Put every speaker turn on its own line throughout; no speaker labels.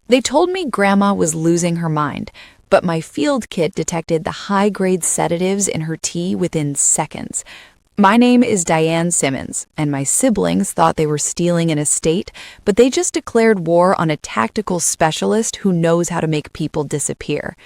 They told me Grandma was losing her mind, but my field kit detected the high-grade sedatives in her tea within seconds. My name is Diane Simmons, and my siblings thought they were stealing an estate, but they just declared war on a tactical specialist who knows how to make people disappear.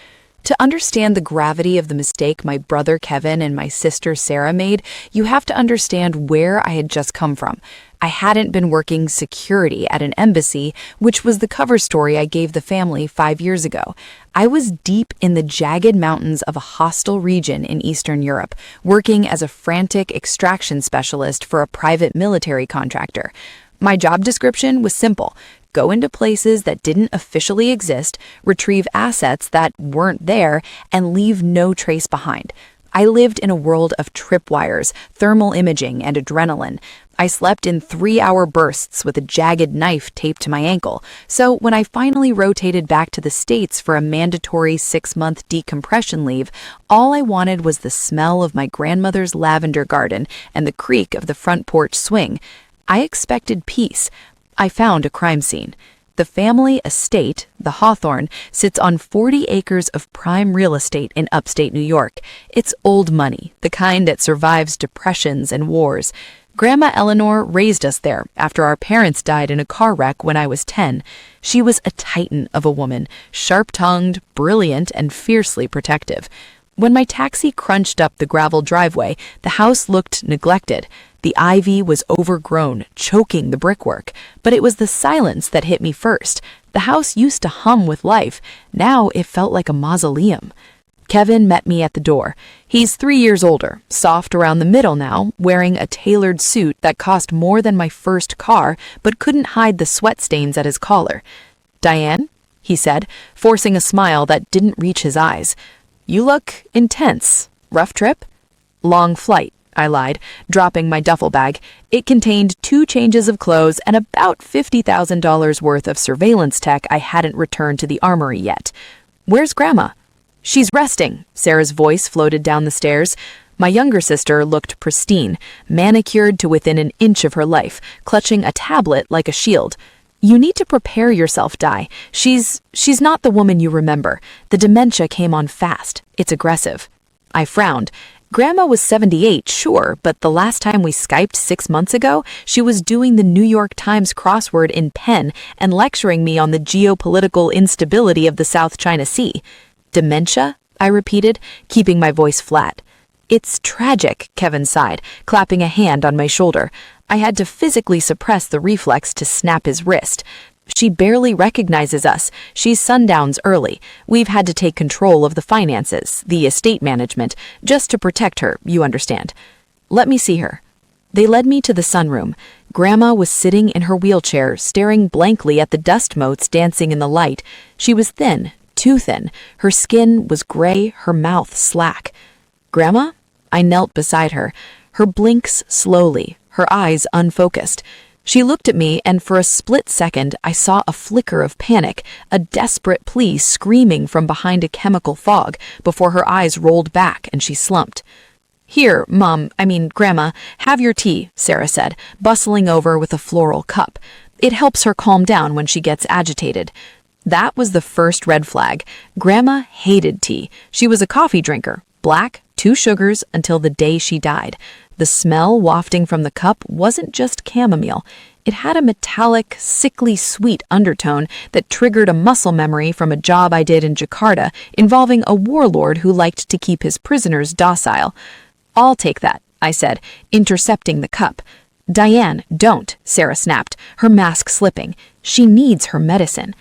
To understand the gravity of the mistake my brother Kevin and my sister Sarah made, you have to understand where I had just come from. I hadn't been working security at an embassy, which was the cover story I gave the family 5 years ago. I was deep in the jagged mountains of a hostile region in Eastern Europe, working as a frantic extraction specialist for a private military contractor. My job description was simple: go into places that didn't officially exist, retrieve assets that weren't there, and leave no trace behind. I lived in a world of tripwires, thermal imaging, and adrenaline. I slept in 3-hour bursts with a jagged knife taped to my ankle, so when I finally rotated back to the States for a mandatory 6-month decompression leave, all I wanted was the smell of my grandmother's lavender garden and the creak of the front porch swing. I expected peace. I found a crime scene. The family estate, the Hawthorne, sits on 40 acres of prime real estate in upstate New York. It's old money, the kind that survives depressions and wars. Grandma Eleanor raised us there after our parents died in a car wreck when I was 10. She was a titan of a woman, sharp-tongued, brilliant, and fiercely protective. When my taxi crunched up the gravel driveway, the house looked neglected. The ivy was overgrown, choking the brickwork, but it was the silence that hit me first. The house used to hum with life. Now it felt like a mausoleum. Kevin met me at the door. He's 3 years older, soft around the middle now, wearing a tailored suit that cost more than my first car, but couldn't hide the sweat stains at his collar. "Diane," he said, forcing a smile that didn't reach his eyes. "You look intense. Rough trip?" "Long flight," I lied, dropping my duffel bag. It contained 2 changes of clothes and about $50,000 worth of surveillance tech I hadn't returned to the armory yet. "Where's Grandma?" "She's resting," Sarah's voice floated down the stairs. My younger sister looked pristine, manicured to within an inch of her life, clutching a tablet like a shield. "You need to prepare yourself, Di. She's not the woman you remember. The dementia came on fast. It's aggressive." I frowned. Grandma was 78, sure, but the last time we Skyped 6 months ago, she was doing the New York Times crossword in pen and lecturing me on the geopolitical instability of the South China Sea. "Dementia?" I repeated, keeping my voice flat. "It's tragic," Kevin sighed, clapping a hand on my shoulder. I had to physically suppress the reflex to snap his wrist. "She barely recognizes us. She's sundowns early. We've had to take control of the finances, the estate management, just to protect her, you understand." "Let me see her." They led me to the sunroom. Grandma was sitting in her wheelchair, staring blankly at the dust motes dancing in the light. She was thin, too thin. Her skin was gray, her mouth slack. "Grandma?" I knelt beside her. Her blinks slowly, her eyes unfocused. She looked at me, and for a split second, I saw a flicker of panic, a desperate plea screaming from behind a chemical fog, before her eyes rolled back and she slumped. "Here, Grandma, have your tea," Sarah said, bustling over with a floral cup. "It helps her calm down when she gets agitated." That was the first red flag. Grandma hated tea. She was a coffee drinker, black, 2 sugars, until the day she died. The smell wafting from the cup wasn't just chamomile. It had a metallic, sickly sweet undertone that triggered a muscle memory from a job I did in Jakarta involving a warlord who liked to keep his prisoners docile. "I'll take that," I said, intercepting the cup. "Diane, don't," Sarah snapped, her mask slipping. "She needs her medicine."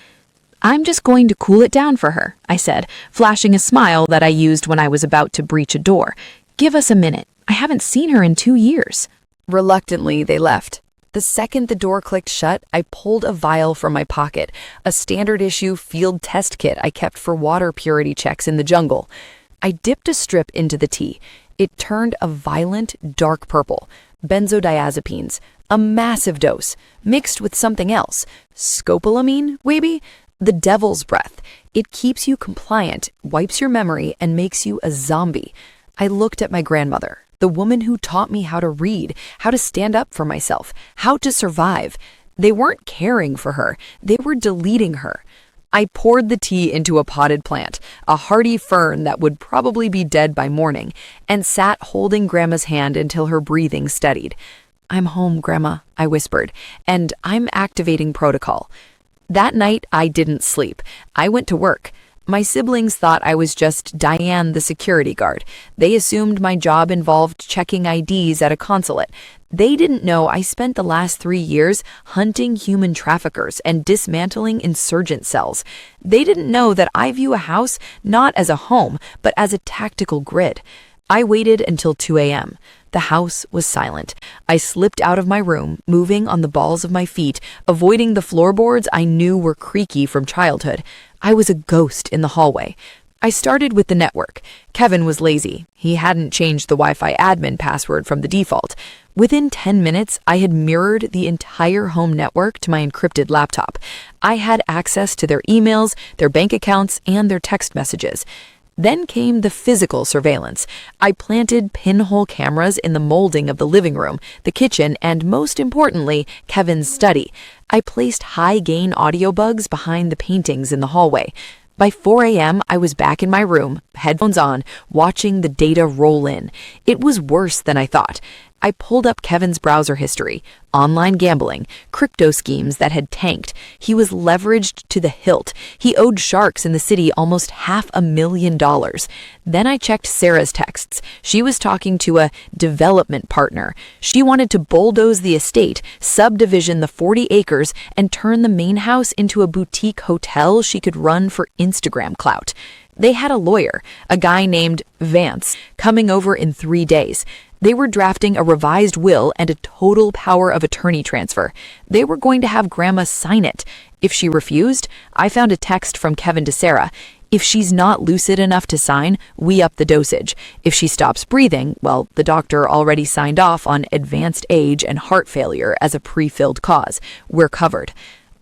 "I'm just going to cool it down for her," I said, flashing a smile that I used when I was about to breach a door. "Give us a minute. I haven't seen her in 2 years." Reluctantly, they left. The second the door clicked shut, I pulled a vial from my pocket, a standard-issue field test kit I kept for water purity checks in the jungle. I dipped a strip into the tea. It turned a violent, dark purple. Benzodiazepines. A massive dose, mixed with something else. Scopolamine, maybe? The devil's breath. It keeps you compliant, wipes your memory, and makes you a zombie. I looked at my grandmother, the woman who taught me how to read, how to stand up for myself, how to survive. They weren't caring for her. They were deleting her. I poured the tea into a potted plant, a hardy fern that would probably be dead by morning, and sat holding Grandma's hand until her breathing steadied. "I'm home, Grandma," I whispered, "and I'm activating protocol." That night, I didn't sleep. I went to work. My siblings thought I was just Diane, the security guard. They assumed my job involved checking IDs at a consulate. They didn't know I spent the last 3 years hunting human traffickers and dismantling insurgent cells. They didn't know that I view a house not as a home, but as a tactical grid. I waited until 2 a.m. The house was silent. I slipped out of my room, moving on the balls of my feet, avoiding the floorboards I knew were creaky from childhood. I was a ghost in the hallway. I started with the network. Kevin was lazy. He hadn't changed the Wi-Fi admin password from the default. Within 10 minutes, I had mirrored the entire home network to my encrypted laptop. I had access to their emails, their bank accounts, and their text messages. Then came the physical surveillance. I planted pinhole cameras in the molding of the living room, the kitchen, and most importantly, Kevin's study. I placed high-gain audio bugs behind the paintings in the hallway. By 4 a.m., I was back in my room, headphones on, watching the data roll in. It was worse than I thought. I pulled up Kevin's browser history, online gambling, crypto schemes that had tanked. He was leveraged to the hilt. He owed sharks in the city almost $500,000. Then I checked Sarah's texts. She was talking to a development partner. She wanted to bulldoze the estate, subdivision the 40 acres, and turn the main house into a boutique hotel she could run for Instagram clout. They had a lawyer, a guy named Vance, coming over in 3 days. They were drafting a revised will and a total power of attorney transfer. They were going to have Grandma sign it. If she refused, I found a text from Kevin to Sarah. If she's not lucid enough to sign, we up the dosage. If she stops breathing, well, the doctor already signed off on advanced age and heart failure as a pre-filled cause. We're covered.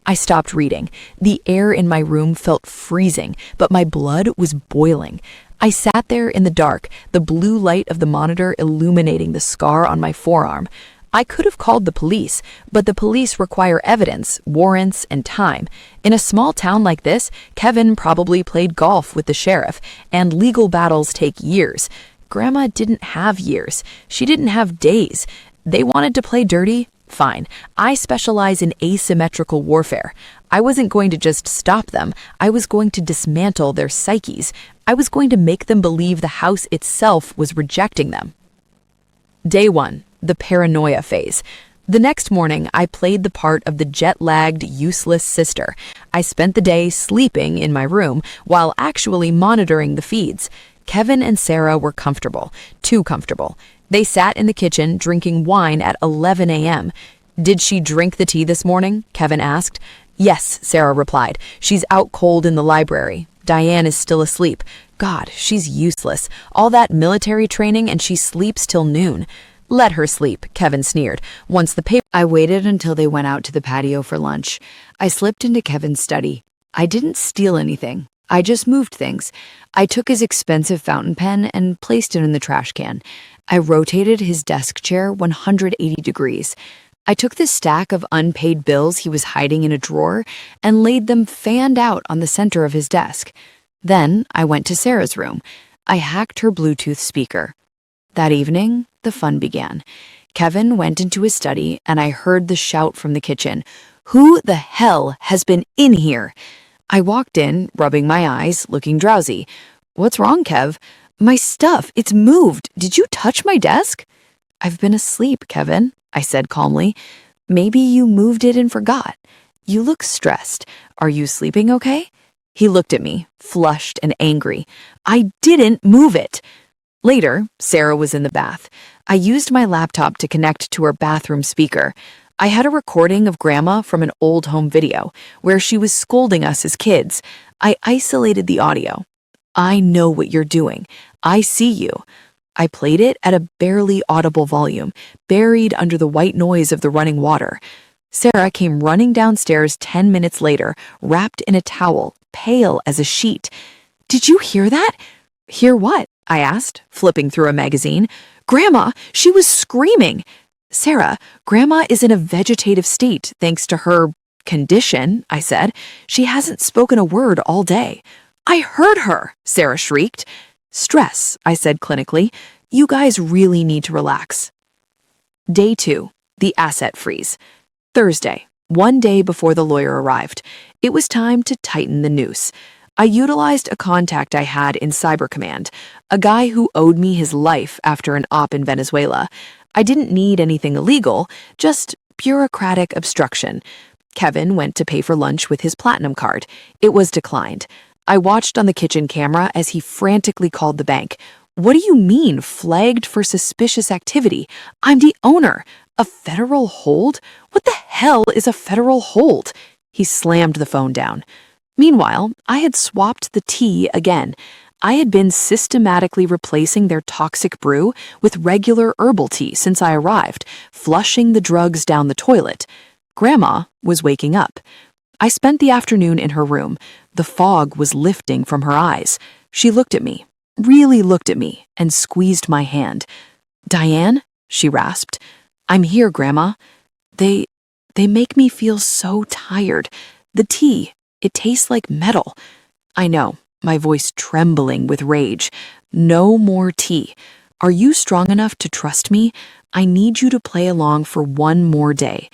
I stopped reading. The air in my room felt freezing, but my blood was boiling. I sat there in the dark, the blue light of the monitor illuminating the scar on my forearm. I could have called the police, but the police require evidence, warrants, and time. In a small town like this, Kevin probably played golf with the sheriff, and legal battles take years. Grandma didn't have years. She didn't have days. They wanted to play dirty? Fine. I specialize in asymmetrical warfare. I wasn't going to just stop them. I was going to dismantle their psyches. I was going to make them believe the house itself was rejecting them. Day 1, the paranoia phase. The next morning, I played the part of the jet-lagged, useless sister. I spent the day sleeping in my room while actually monitoring the feeds. Kevin and Sarah were comfortable, too comfortable. They sat in the kitchen drinking wine at 11 a.m. "Did she drink the tea this morning?" Kevin asked. "Yes," Sarah replied. "She's out cold in the library. Diane is still asleep. God, she's useless. All that military training and she sleeps till noon." "Let her sleep," Kevin sneered. Once the paper... I waited until they went out to the patio for lunch. I slipped into Kevin's study. I didn't steal anything. I just moved things. I took his expensive fountain pen and placed it in the trash can. I rotated his desk chair 180 degrees. I took the stack of unpaid bills he was hiding in a drawer and laid them fanned out on the center of his desk. Then I went to Sarah's room. I hacked her Bluetooth speaker. That evening, the fun began. Kevin went into his study and I heard the shout from the kitchen. "Who the hell has been in here?" I walked in, rubbing my eyes, looking drowsy. "What's wrong, Kev?" "My stuff, it's moved. Did you touch my desk?" "I've been asleep, Kevin," I said calmly. "Maybe you moved it and forgot. You look stressed. Are you sleeping okay?" He looked at me, flushed and angry. "I didn't move it." Later, Sarah was in the bath. I used my laptop to connect to her bathroom speaker. I had a recording of Grandma from an old home video where she was scolding us as kids. I isolated the audio. "I know what you're doing. I see you." I played it at a barely audible volume, buried under the white noise of the running water. Sarah came running downstairs 10 minutes later, wrapped in a towel, pale as a sheet. "Did you hear that?" "Hear what?" I asked, flipping through a magazine. "Grandma, she was screaming." "Sarah, Grandma is in a vegetative state thanks to her Condition, I said. She hasn't spoken a word all day. I heard her, Sarah shrieked. Stress, I said clinically. You guys really need to relax. Day 2, the asset freeze. Thursday, one day before the lawyer arrived. It was time to tighten the noose. I utilized a contact I had in Cyber Command, a guy who owed me his life after an op in Venezuela. I didn't need anything illegal, just bureaucratic obstruction. Kevin went to pay for lunch with his platinum card. It was declined. I watched on the kitchen camera as he frantically called the bank. What do you mean, flagged for suspicious activity? I'm the owner. A federal hold? What the hell is a federal hold? He slammed the phone down. Meanwhile, I had swapped the tea again. I had been systematically replacing their toxic brew with regular herbal tea since I arrived, flushing the drugs down the toilet. Grandma was waking up. I spent the afternoon in her room. The fog was lifting from her eyes. She looked at me, really looked at me, and squeezed my hand. Diane, she rasped. I'm here, Grandma. They make me feel so tired. The tea, it tastes like metal. I know, my voice trembling with rage. No more tea. Are you strong enough to trust me? I need you to play along for one more day.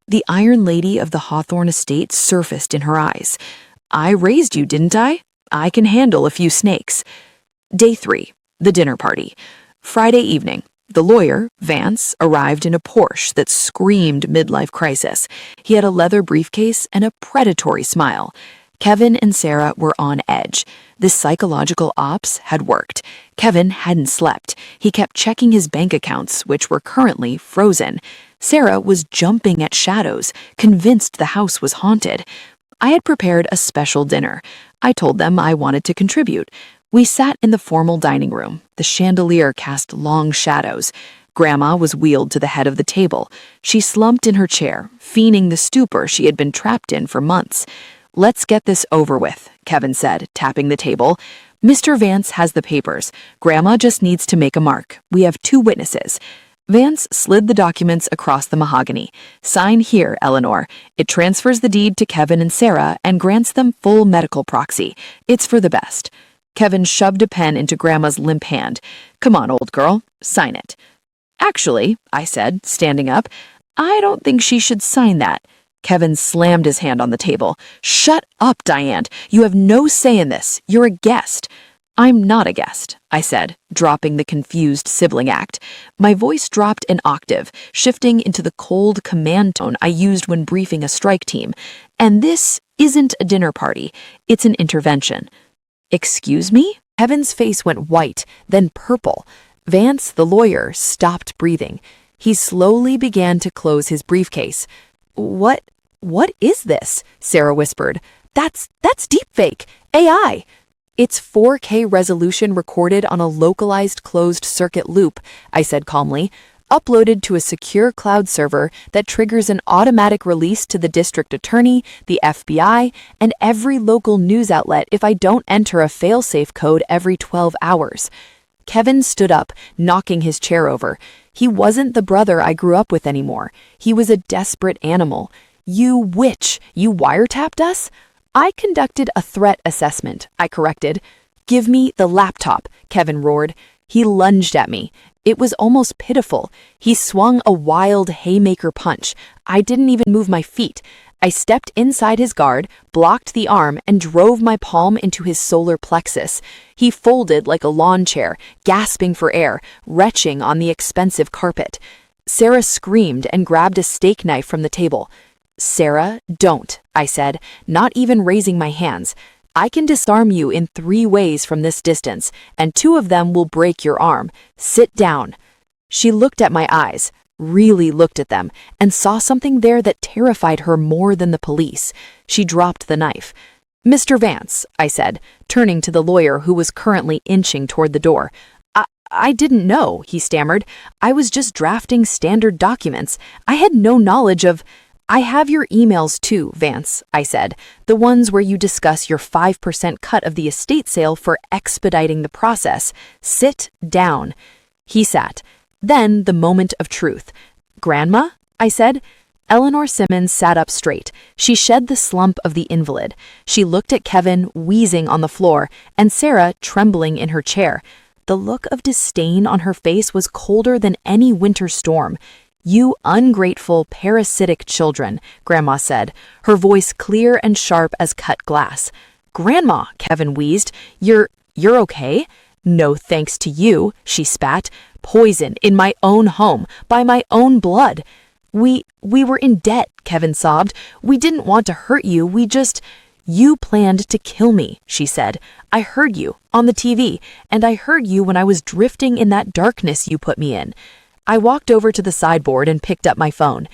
The Iron Lady of the Hawthorne estate surfaced in her eyes. I raised you, didn't I? I can handle a few snakes. Day 3, the dinner party. Friday evening. The lawyer, Vance, arrived in a Porsche that screamed midlife crisis. He had a leather briefcase and a predatory smile. Kevin and Sarah were on edge. This psychological ops had worked. Kevin hadn't slept. He kept checking his bank accounts, which were currently frozen. Sarah was jumping at shadows, convinced the house was haunted. I had prepared a special dinner. I told them I wanted to contribute. We sat in the formal dining room. The chandelier cast long shadows. Grandma was wheeled to the head of the table. She slumped in her chair, feigning the stupor she had been trapped in for months. Let's get this over with, Kevin said, tapping the table. Mr. Vance has the papers. Grandma just needs to make a mark. We have 2 witnesses. Vance slid the documents across the mahogany. Sign here, Eleanor. It transfers the deed to Kevin and Sarah and grants them full medical proxy. It's for the best. Kevin shoved a pen into Grandma's limp hand. Come on, old girl, sign it. Actually, I said, standing up, I don't think she should sign that. Kevin slammed his hand on the table. Shut up, Diane. You have no say in this. You're a guest. I'm not a guest, I said, dropping the confused sibling act. My voice dropped an octave, shifting into the cold command tone I used when briefing a strike team. And this isn't a dinner party. It's an intervention. Excuse me? Kevin's face went white, then purple. Vance, the lawyer, stopped breathing. He slowly began to close his briefcase. What is this? Sarah whispered. That's deepfake. AI. It's 4K resolution recorded on a localized closed-circuit loop, I said calmly, uploaded to a secure cloud server that triggers an automatic release to the district attorney, the FBI, and every local news outlet if I don't enter a failsafe code every 12 hours. Kevin stood up, knocking his chair over. He wasn't the brother I grew up with anymore. He was a desperate animal. You witch, you wiretapped us? I conducted a threat assessment, I corrected. Give me the laptop, Kevin roared. He lunged at me. It was almost pitiful. He swung a wild haymaker punch. I didn't even move my feet. I stepped inside his guard, blocked the arm, and drove my palm into his solar plexus. He folded like a lawn chair, gasping for air, retching on the expensive carpet. Sarah screamed and grabbed a steak knife from the table. Sarah, don't, I said, not even raising my hands. I can disarm you in 3 ways from this distance, and 2 of them will break your arm. Sit down. She looked at my eyes, really looked at them, and saw something there that terrified her more than the police. She dropped the knife. Mr. Vance, I said, turning to the lawyer who was currently inching toward the door. I didn't know, he stammered. I was just drafting standard documents. I had no knowledge of... I have your emails too, Vance, I said, the ones where you discuss your 5% cut of the estate sale for expediting the process. Sit down. He sat. Then the moment of truth. Grandma, I said, Eleanor Simmons sat up straight. She shed the slump of the invalid. She looked at Kevin, wheezing on the floor, and Sarah, trembling in her chair. The look of disdain on her face was colder than any winter storm. "You ungrateful, parasitic children," Grandma said, her voice clear and sharp as cut glass. "Grandma," Kevin wheezed, you're okay?" "No thanks to you," she spat. "Poison in my own home, by my own blood." We were in debt," Kevin sobbed. "We didn't want to hurt you, we just—" "You planned to kill me," she said. "I heard you, on the TV, and I heard you when I was drifting in that darkness you put me in." I walked over to the sideboard and picked up my phone.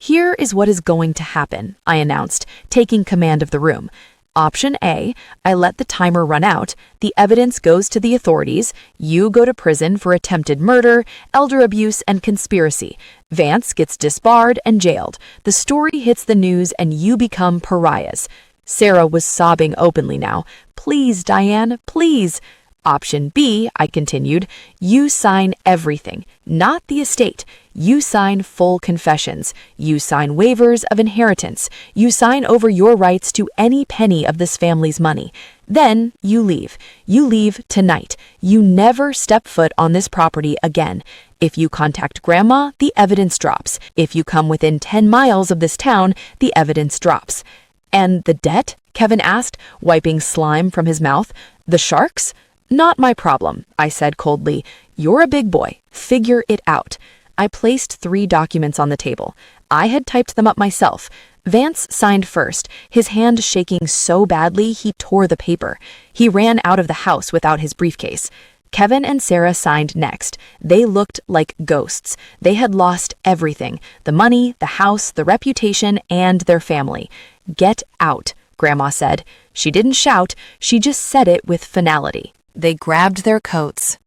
"Here is what is going to happen," I announced, taking command of the room. Option A, I let the timer run out, the evidence goes to the authorities, you go to prison for attempted murder, elder abuse, and conspiracy. Vance gets disbarred and jailed. The story hits the news and you become pariahs. Sarah was sobbing openly now. "Please, Diane, please." Option B, I continued, you sign everything, not the estate. You sign full confessions. You sign waivers of inheritance. You sign over your rights to any penny of this family's money. Then you leave. You leave tonight. You never step foot on this property again. If you contact Grandma, the evidence drops. If you come within 10 miles of this town, the evidence drops. "And the debt?" Kevin asked, wiping slime from his mouth. "The sharks?" "Not my problem," I said coldly. "You're a big boy. Figure it out." I placed 3 documents on the table. I had typed them up myself. Vance signed first, his hand shaking so badly he tore the paper. He ran out of the house without his briefcase. Kevin and Sarah signed next. They looked like ghosts. They had lost everything: the money, the house, the reputation, and their family. "Get out," Grandma said. She didn't shout, she just said it with finality. They grabbed their coats.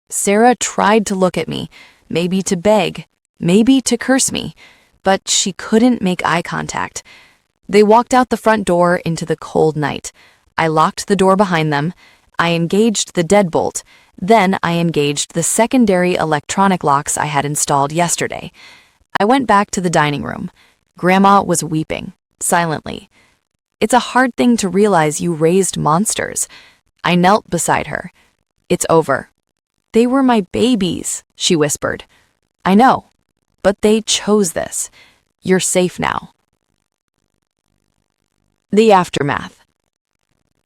Sarah tried to look at me, maybe to beg, maybe to curse me, but she couldn't make eye contact. They walked out the front door into the cold night. I locked the door behind them. I engaged the deadbolt. Then I engaged the secondary electronic locks I had installed yesterday. I went back to the dining room. Grandma was weeping, silently. It's a hard thing to realize you raised monsters. I knelt beside her. "It's over." "They were my babies," she whispered. "I know, but they chose this. You're safe now." The aftermath.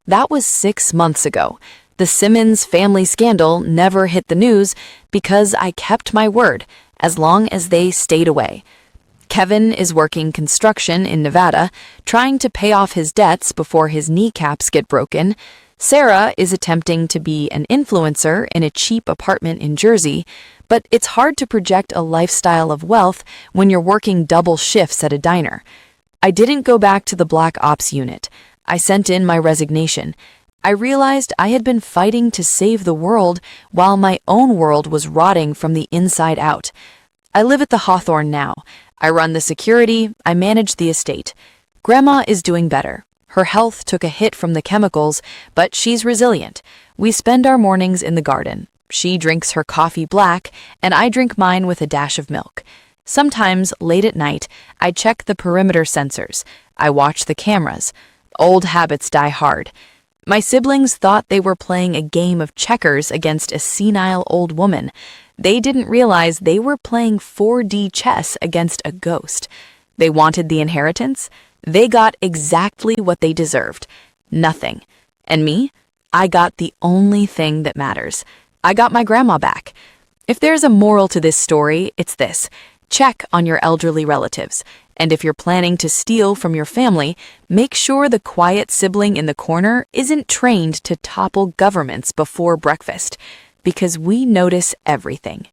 That was 6 months ago. The Simmons family scandal never hit the news because I kept my word, as long as they stayed away. Kevin is working construction in Nevada, trying to pay off his debts before his kneecaps get broken. Sarah is attempting to be an influencer in a cheap apartment in Jersey, but it's hard to project a lifestyle of wealth when you're working double shifts at a diner. I didn't go back to the Black Ops unit. I sent in my resignation. I realized I had been fighting to save the world while my own world was rotting from the inside out. I live at the Hawthorne now. I run the security, I manage the estate. Grandma is doing better. Her health took a hit from the chemicals, but she's resilient. We spend our mornings in the garden. She drinks her coffee black, and I drink mine with a dash of milk. Sometimes, late at night, I check the perimeter sensors. I watch the cameras. Old habits die hard. My siblings thought they were playing a game of checkers against a senile old woman. They didn't realize they were playing 4D chess against a ghost. They wanted the inheritance. They got exactly what they deserved. Nothing. And me? I got the only thing that matters. I got my grandma back. If there's a moral to this story, it's this. Check on your elderly relatives. And if you're planning to steal from your family, make sure the quiet sibling in the corner isn't trained to topple governments before breakfast. Because we notice everything.